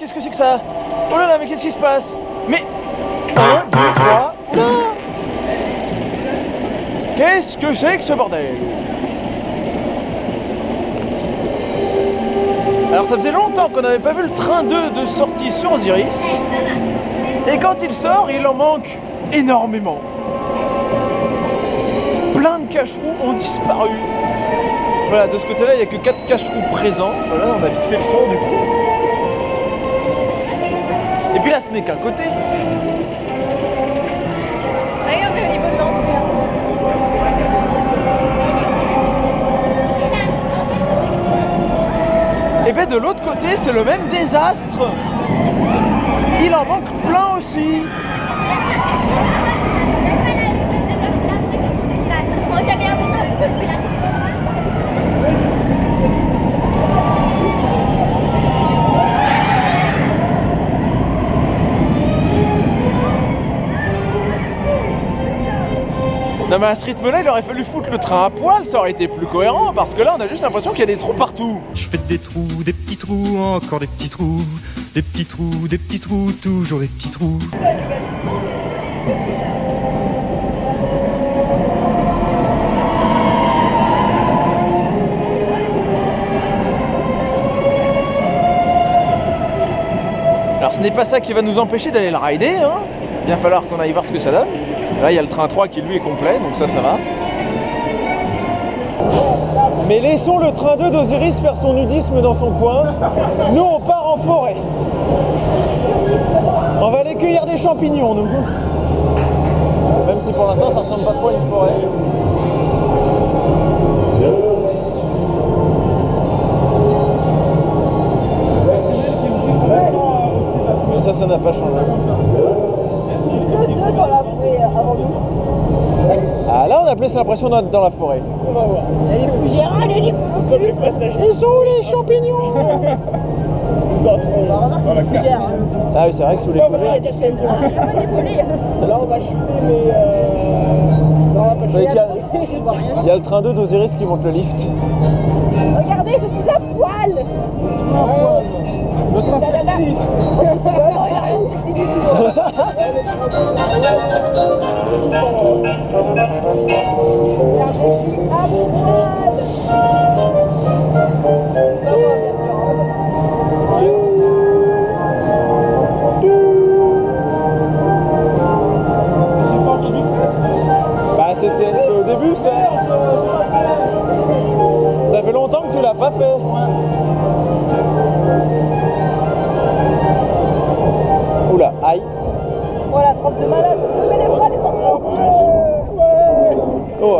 qu'est-ce que c'est que ça? Oh là là, mais qu'est-ce qui se passe? Mais... 1, 2, 3... Oula! Qu'est-ce que c'est que ce bordel? Alors ça faisait longtemps qu'on n'avait pas vu le train 2 de sortie sur Osiris. Et quand il sort, il en manque énormément. Plein de cache-roux ont disparu. Voilà, de ce côté-là, il n'y a que 4 cache-roux présents. Voilà, on a vite fait le tour du coup. Et puis là, ce n'est qu'un côté. Regardez au niveau de l'entrée. Et bien de l'autre côté, c'est le même désastre. Il en manque plein aussi. Non mais à ce rythme-là, il aurait fallu foutre le train à poil, ça aurait été plus cohérent, parce que là, on a juste l'impression qu'il y a des trous partout. Je fais des trous, encore des petits trous, des petits trous, toujours des petits trous. Alors ce n'est pas ça qui va nous empêcher d'aller le rider, hein. Il va falloir qu'on aille voir ce que ça donne. Là, il y a le train 3 qui lui est complet, donc ça va. Mais laissons le train 2 d'Osiris faire son nudisme dans son coin. Nous, on part en forêt. On va aller cueillir des champignons, nous. Même si pour l'instant, ça ressemble pas trop à une forêt. Mais ça n'a pas changé. Dans la bouée avant nous. Ah là, on a plus l'impression d'être dans la forêt. On va voir. Il y a des fougères, il y a des passagers. Ils sont où les champignons? Ils sont trop. On va les fougères. Ah oui, c'est vrai que sous les Il y fougères. a des chaînes. Il n'y a pas des volets. Là, on va shooter, mais. Non, on va pas shooter. Je vois rien. Il y a le train 2 d'Osiris qui monte le lift. Regardez, je suis à poil. Le train sexy. Il n'y a rien de sexy du tout. Regardez, je suis à poil. Pas moi, bien sûr. J'ai pas entendu. Bah c'est au début ça. Ça fait longtemps que tu l'as pas fait. Oula, aïe. Oh la trempe de malade. Levez les bras, les enfants. Oh,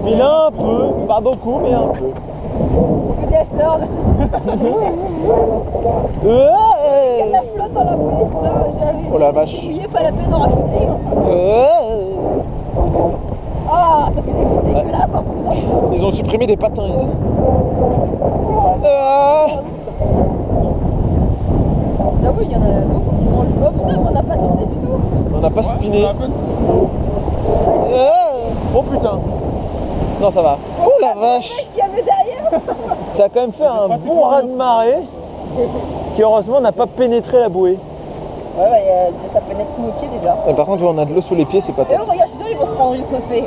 il a un peu, pas beaucoup, mais un peu. Plus d'Astor. Il y a de la flotte dans la bouée. Putain, j'avais Oh la vache. oublié, pas la peine d'en rajouter. Ah, ça fait des dégueulasses en plus. Ils ont supprimé des patins ici. J'avoue, il y en a beaucoup qui sont en oh putain, mais on n'a pas tourné du tout. On n'a pas spiné. Oh putain. Non, ça va. Oh la vache. Qu'il y avait derrière. Ça a quand même fait un bon raz-de-marée qui heureusement n'a pas pénétré la bouée. Ouais, ça pénètre sous nos pieds déjà. Par contre, on a de l'eau sous les pieds, c'est pas Et top. oh, regarde, je suis sûr ils vont se prendre une saucée.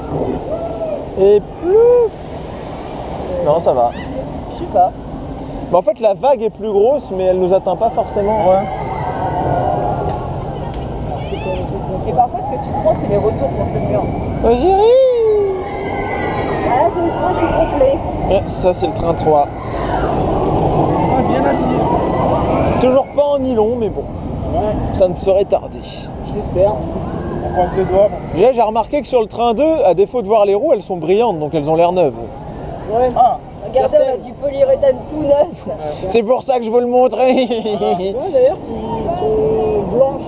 Et plouf. Non, ça va. Je sais pas. En fait, la vague est plus grosse, mais elle nous atteint pas forcément. Ouais. Et parfois, ce que tu te prends, c'est les retours contre le mur. Osiris. Ah là, c'est le train qui est complet. Ouais, ça, c'est le train 3. Bien habillé. Toujours pas en nylon, mais bon. Ouais. Ça ne saurait tarder. J'espère. On croise les doigts parce que... Déjà, j'ai remarqué que sur le train 2, à défaut de voir les roues, elles sont brillantes, donc elles ont l'air neuves. Ouais. Ah. Regardez, on a du polyuréthane tout neuf. C'est pour ça que je veux le montrer. Ouais, d'ailleurs, qui sont blanches.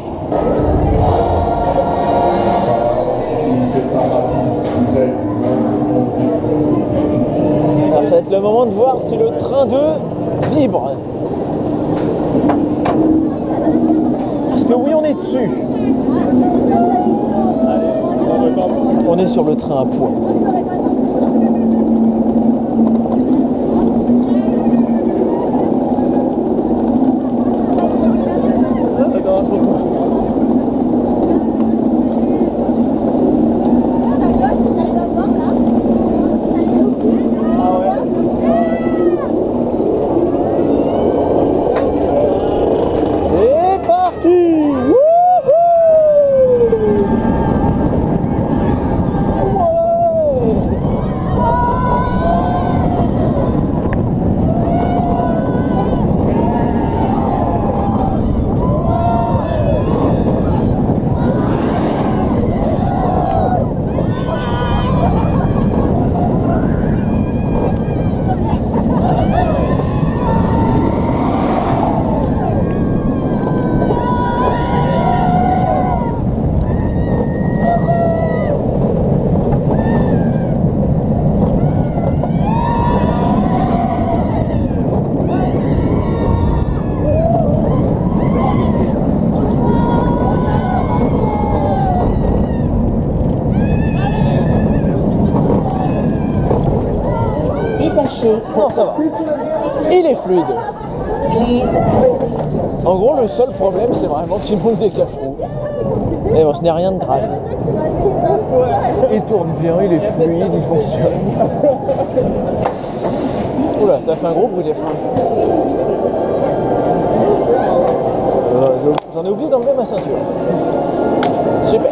Alors, ça va être le moment de voir si le train 2 vibre. Parce que oui, on est dessus. Allez, on est sur le train à poids. Non, ça va. Il est fluide. En gros, le seul problème, c'est vraiment qu'il manque des cache-trous. Mais bon, ce n'est rien de grave. Il tourne bien, il est fluide, il fonctionne. Oula, ça fait un gros bruit des freins. J'en ai oublié d'enlever ma ceinture. Super.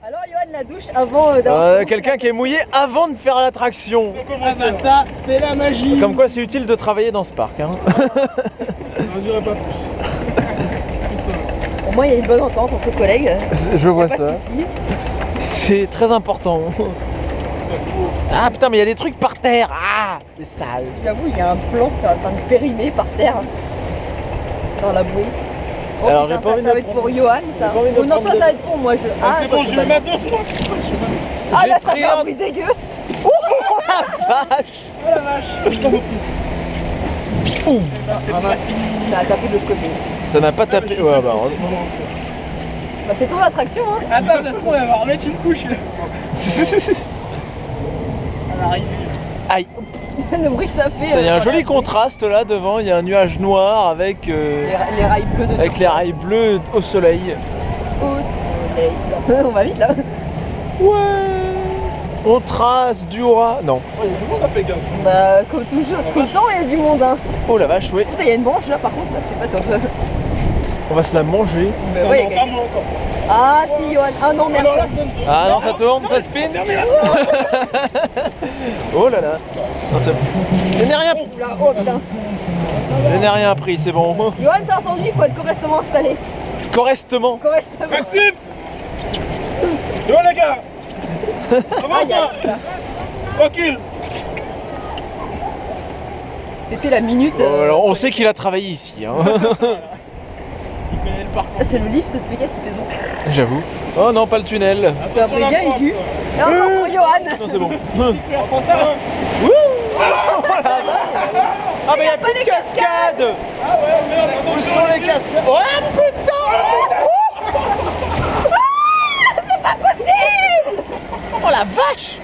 Alors Johan, la douche avant d'avoir... Quelqu'un qui est mouillé avant de faire l'attraction. Ah bah ça, c'est la magie. Comme quoi c'est utile de travailler dans ce parc. Hein. On dirait pas plus. Au moins il y a une bonne entente entre collègues. Je vois Pas de ça. soucis. C'est très important. Ah putain, mais il y a des trucs par terre. Ah, c'est sale. J'avoue, il y a un plan qui est en train de périmer par terre. Dans la bouée. Oh Alors, putain, j'ai pas envie ça de va être prendre- pour Johan ça. j'ai pas envie de Oh non, prendre soit de- ça va être pour moi. C'est bon, je vais le mettre doucement. Ah J'ai là, ça pris fait un un- bruit dégueu. Oh la vache. Oh la vache. Ouh. C'est Ah, facile. Ça a tapé de l'autre côté. Ça n'a pas tapé. Ouais, bah heureusement. Bah, c'est ton attraction hein. Attends, ça se trouve, elle va remettre une couche. Elle arrive. Aïe. Le bruit que ça fait. Il y a un voilà. joli contraste là devant. Il y a un nuage noir avec, Les rails bleus de avec les rails bleus au soleil. au soleil. On va vite là. Ouais. On trace du aura. Non. Oh, il y a du monde à Pégase. Bah, comme toujours, tout le temps il y a du monde hein. Oh la vache, ouais. Putain, il y a une branche là par contre, là c'est pas top. On va se la manger. Bah, Ça ouais, va il y a pas moi encore. Ah si Johan, ah non merde ça. Ah non, ça tourne, ça spin. Fermez là. Oh là là. Non, c'est bon. Je n'ai rien, Là, oh putain. je n'ai rien pris, c'est bon. Johan, t'as entendu, il faut être correctement installé. Correctement. Correctement. Maxime. Et voilà les gars. Avance Aïe, là. aïe. Tranquille. C'était la minute. Alors, on sait qu'il a travaillé ici. Hein. Il connaît le parcours. C'est le lift de Pégase qui fait ce bon. J'avoue. Oh non, pas le tunnel. C'est un Attention peu la bien frappe. aigu. Et encore pour Johan. Non, c'est bon. Super pantin. Ah, mais il n'y a pas de cascade. Ah ouais, merde. Où sont les cascades? Oh putain. C'est pas possible. Oh la vache.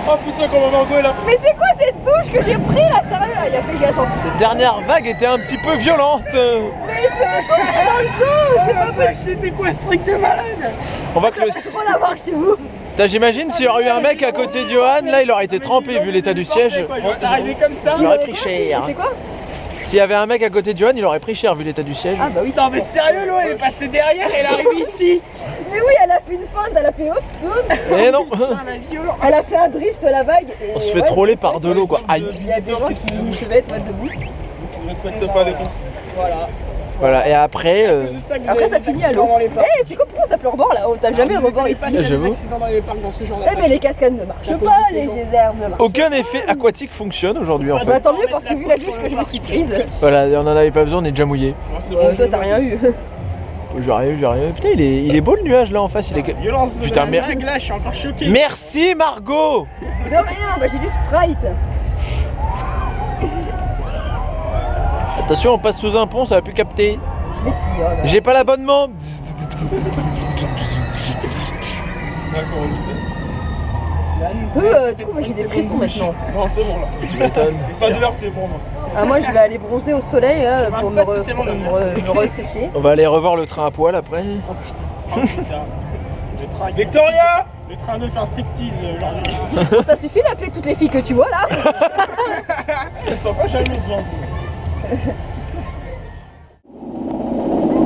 Oh putain, comment on va envoyer là. Mais c'est quoi cette douche que j'ai pris là, sérieux là? Il y a Pégase en plus. Cette dernière vague était un petit peu violente. Mais je me suis tombée dans le dos, c'est pas possible. C'était quoi ce truc de malade? On va que le... Faut l'avoir chez vous. Putain, j'imagine s'il y aurait eu un mec à côté de Johan, là il aurait été trempé vu l'état du siège. C'est arrivé comme ça. Il aurait pris cher. C'est quoi? S'il y avait un mec à côté de Johan, il aurait pris cher vu l'état du siège. Ah bah oui. Non mais sérieux, l'eau elle est passée derrière et elle arrive ici. Mais oui, elle a fait une feinte, elle a fait hop, hop. Eh non. Violent. Elle a fait un drift la vague. Et On se fait ouais, troller par de l'eau quoi. Aïe. Il y a des gens qui se mettent debout. On respecte pas les consignes. Voilà. Voilà, et après... Après ça finit à l'eau. Eh, c'est quoi, pourquoi on tape le rebord là? On tape jamais le rebord ici. J'avoue. Dans les parcs dans ce genre Eh mais les cascades ne marchent pas, les geysers ne marchent pas. Aucun effet aquatique fonctionne aujourd'hui en Bah fait. tant mieux parce que vu la douche que je me suis prise, Voilà, on en avait pas besoin, on est déjà mouillé. toi t'as rien eu. J'ai rien, j'ai rien. Putain, il est beau le nuage là en face. Il est... Violence de Putain, la merde. vague là, je suis encore choqué. Merci Margot. De rien, bah j'ai du Sprite. Attention, on passe sous un pont, ça va plus capter. Mais si, oh là. J'ai pas l'abonnement. Du coup moi j'ai des frissons maintenant. Non, c'est bon là. Tu m'étonnes. Pas d'heure, t'es bon. Ah, moi je vais aller bronzer au soleil là, pour Pas spécialement le me ressécher. On va aller revoir le train à poil après. Oh putain. Oh, putain. Le train. Victoria. Le train de faire striptease aujourd'hui. Bon, ça suffit d'appeler toutes les filles que tu vois là. Elles sont pas jalouses là.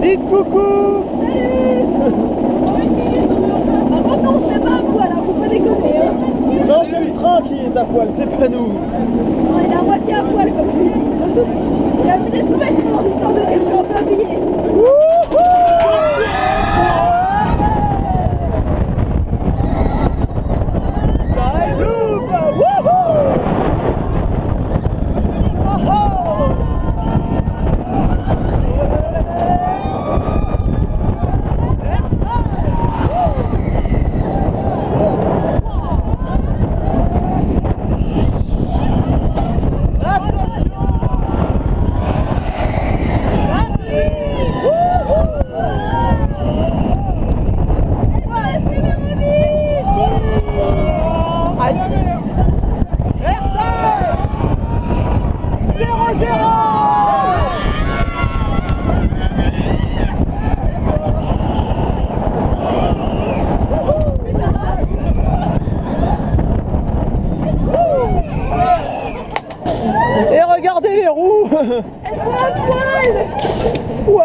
Dites coucou. Par contre non, je fais pas un coup alors, faut pas déconner. Hein. Non, c'est le train qui est à poil, c'est pas nous. Non, il est à moitié à poil comme je l'ai dit. Il a mis des sous-vêtements histoire de dire que je suis un peu habillée. Elles sont à poil. Ouais.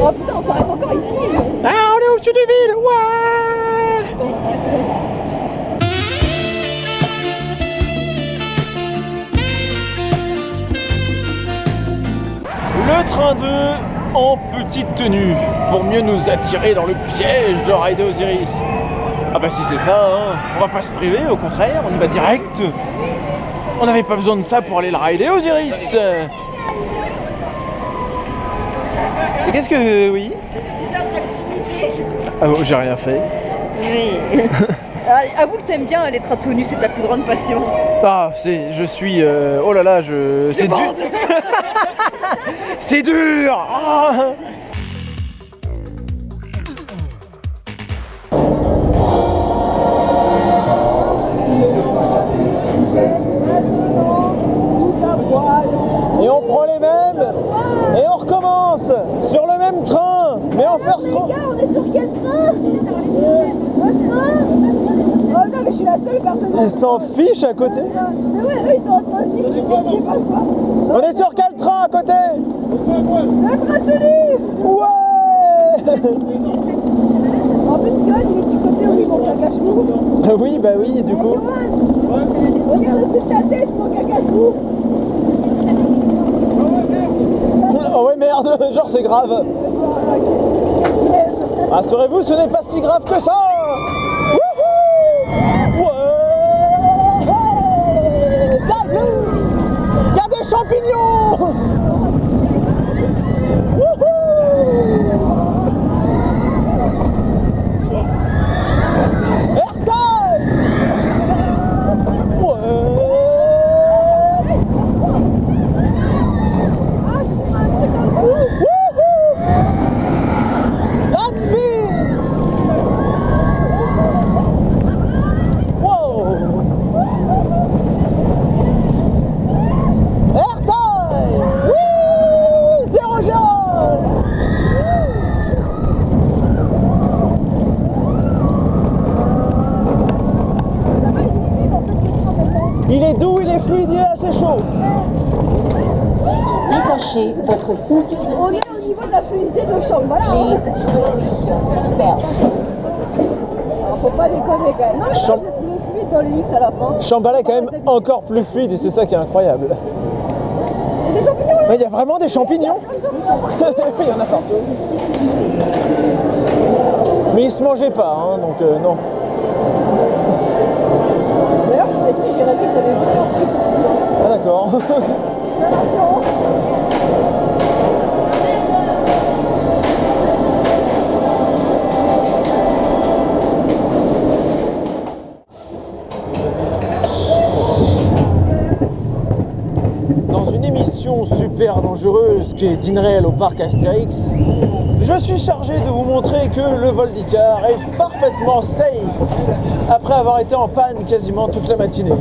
Oh putain, on s'arrête encore ici. Ah, on est au-dessus du vide. Ouais. Le train 2 en petite tenue pour mieux nous attirer dans le piège de Ride Osiris. Ah bah si c'est ça, hein, on va pas se priver, au contraire, on y va direct. On n'avait pas besoin de ça pour aller le rider Osiris. Et qu'est-ce que... oui? Ah bon, j'ai rien fait. Oui. Avoue que t'aimes bien les trains tout nus, c'est ta plus grande passion. Ah, je suis... oh là là, c'est dur. C'est dur. Ah. Et on prend les mêmes et on recommence sur le même train, mais en first train. Les gars, on est sur quel train? Le train? Oh non, mais je suis la seule personne. Ils s'en fichent à côté. Mais ouais, eux ils sont en train de discuter, je sais pas quoi. On est sur quel train à côté? Le train tenu. Ouais. En plus, Yoann, il est du côté où ils vont cacachou. Oui, bah oui, du coup. Regarde au-dessus de ta tête, ils vont cacachou. Oh ouais, merde, genre c'est grave. Rassurez-vous, ce n'est pas si grave que ça. Wouhou. Ouais. Il y a des champignons. Wouhou. Airtime. Ouais. Il est doux, il est fluide, il est assez chaud. Attachez votre ceinture de On est au niveau de la fluidité de Shambhala. Please use your seatbelt. Alors, faut pas déconner quand même. Non, mais moi, je l'ai trouvé fluide dans les X à la fin. Shambhala est quand même encore plus fluide et c'est ça qui est incroyable. Il y a des champignons là. Mais il y a vraiment des champignons. Il y en a partout. Mais ils se mangeaient pas, hein, donc non. D'ailleurs, je sais plus, j'ai rêvé que j'avais vu un truc. Ah d'accord. Dans une émission super dangereuse qui est d'Inréal au parc Astérix, je suis chargé de vous montrer que le vol d'Icare est parfaitement safe après avoir été en panne quasiment toute la matinée.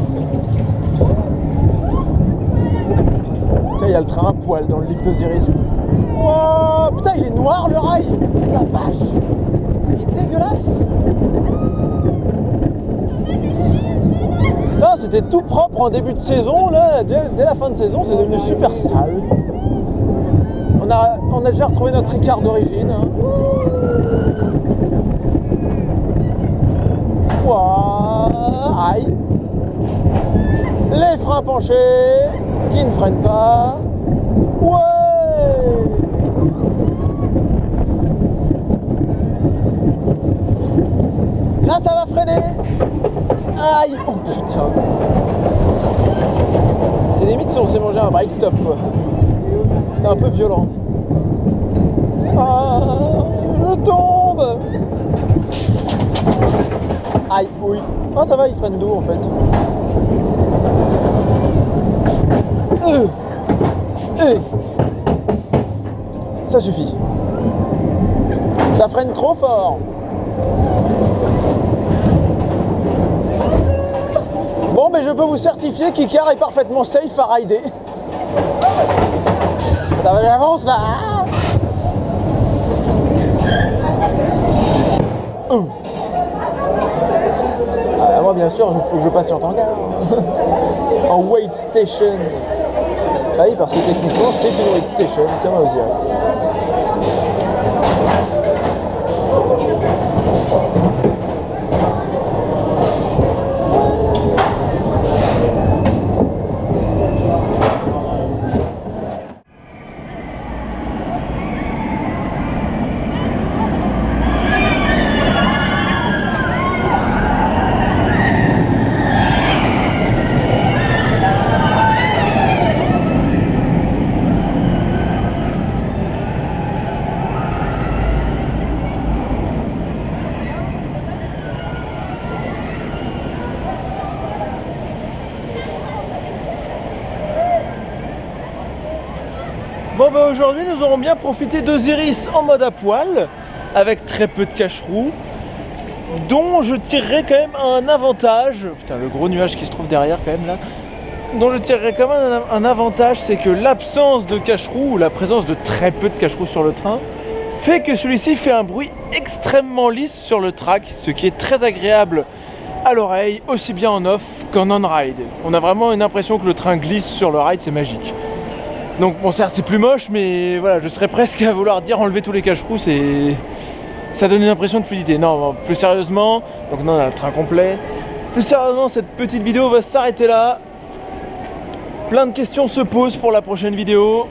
Tiens, il y a le train à poil dans le livre d'Osiris. Oh, putain, il est noir le rail. La vache. Il est dégueulasse. Putain, c'était tout propre en début de saison, là, dès la fin de saison, c'est devenu super sale. On a déjà retrouvé notre Icare d'origine. Hein. Ouah, aïe. Les freins penchés, qui ne freinent pas. Ouais. Là, ça va freiner. Aïe. Oh putain. C'est limite si on s'est mangé un break stop quoi. C'était un peu violent. Ah, je tombe. Aïe, oui. Ah ça va, il freine doux en fait. Ça suffit. Ça freine trop fort. Bon, mais je peux vous certifier qu'Icare est parfaitement safe à rider. Ça va, j'avance là. Moi, bien sûr, il faut que je patiente en gare. En wait station. Ah oui, parce que techniquement, c'est une wait station, comme à Osiris. Bon bah aujourd'hui nous aurons bien profité d'Osiris en mode à poil, avec très peu de cache-roue, dont je tirerai quand même un avantage, putain le gros nuage qui se trouve derrière quand même là, dont je tirerai quand même un avantage, c'est que l'absence de cache-roue, ou la présence de très peu de cache-roue sur le train, fait que celui-ci fait un bruit extrêmement lisse sur le track, ce qui est très agréable à l'oreille, aussi bien en off qu'en on-ride. On a vraiment une impression que le train glisse sur le ride, c'est magique. Donc bon certes c'est plus moche, mais voilà, je serais presque à vouloir dire enlever tous les cache-roue, ça donne une impression de fluidité. Non, bon, plus sérieusement, donc non, on a le train complet. Plus sérieusement, cette petite vidéo va s'arrêter là. Plein de questions se posent pour la prochaine vidéo.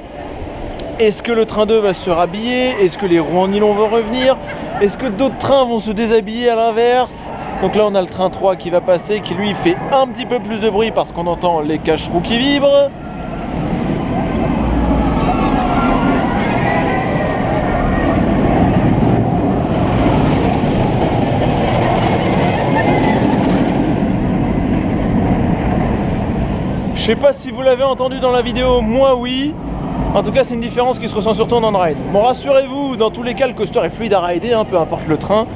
Est-ce que le train 2 va se rhabiller? Est-ce que les roues en nylon vont revenir? Est-ce que d'autres trains vont se déshabiller à l'inverse? Donc là on a le train 3 qui va passer, qui lui fait un petit peu plus de bruit parce qu'on entend les cache-roue qui vibrent. Je sais pas si vous l'avez entendu dans la vidéo, moi oui. En tout cas, c'est une différence qui se ressent surtout en on-ride. Bon, rassurez-vous, dans tous les cas, le coaster est fluide à rider, peu importe le train.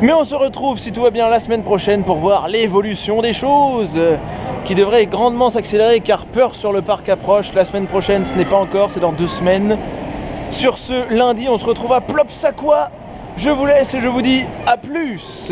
Mais on se retrouve, si tout va bien, la semaine prochaine pour voir l'évolution des choses, qui devrait grandement s'accélérer car peur sur le parc approche. La semaine prochaine, ce n'est pas encore, c'est dans 2 semaines. Sur ce, lundi, on se retrouve à Plopsacoa. Je vous laisse et je vous dis à plus.